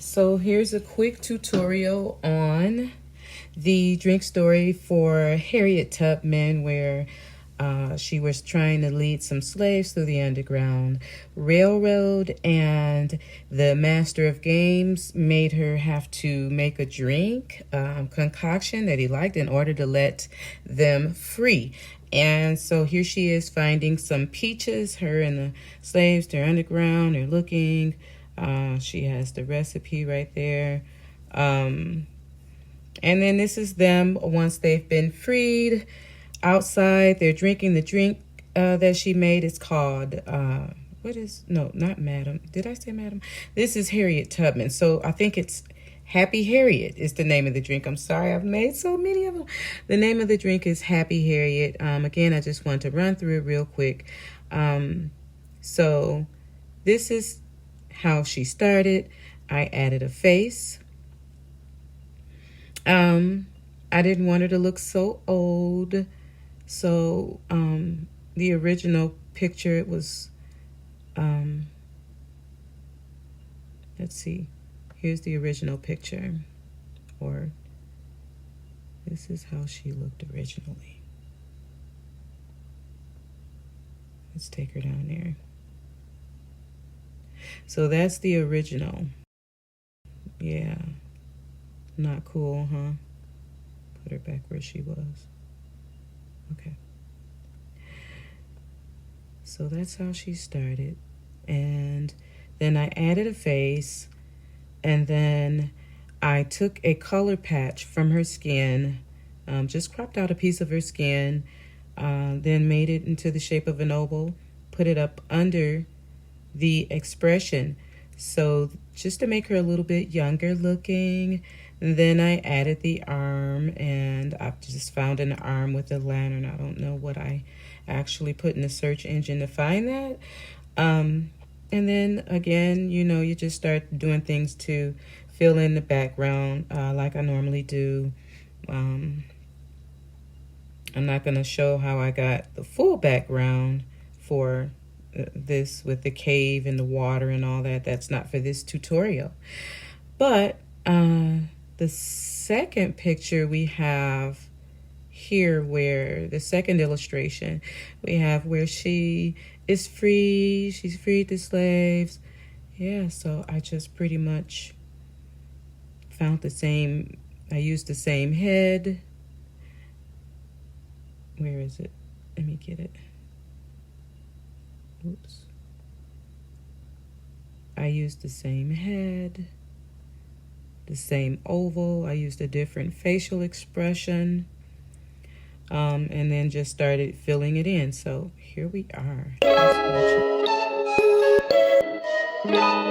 So here's a quick tutorial on the drink story for Harriet Tubman, where she was trying to lead some slaves through the Underground Railroad, and the master of games made her have to make a drink concoction that he liked in order to let them free. And so here she is finding some peaches. Her and the slaves, they're underground, they're looking. She has the recipe right there. And then this is them once they've been freed. Outside, they're drinking the drink that she made. It's called, not Madam. Did I say Madam? This is Harriet Tubman. So I think it's Happy Harriet is the name of the drink. I'm sorry, I've made so many of them. The name of the drink is Happy Harriet. Again, I just want to run through it real quick. So this is how she started. I added a face. I didn't want her to look so old. So the original picture, it was, let's see, here's the original picture, or this is how she looked originally. Let's take her down there. So that's the original. Yeah, not cool, huh? Put her back where she was. Okay. So that's how she started. And then I added a face, and then I took a color patch from her skin, just cropped out a piece of her skin, then made it into the shape of an oval, put it up under the expression. So just to make her a little bit younger looking. And then I added the arm, and I've just found an arm with a lantern. I don't know what I actually put in the search engine to find that. And then again, you just start doing things to fill in the background like I normally do. I'm not going to show how I got the full background for this with the cave and the water and all that. That's not for this tutorial. But the second picture we have here, where the second illustration, we have where she is free. She's freed the slaves. Yeah, so I just pretty much found the same, I used the same head. Where is it? Let me get it. Oops. I used the same head, the same oval. I used a different facial expression, and then just started filling it in. So here we are. Let's watch it.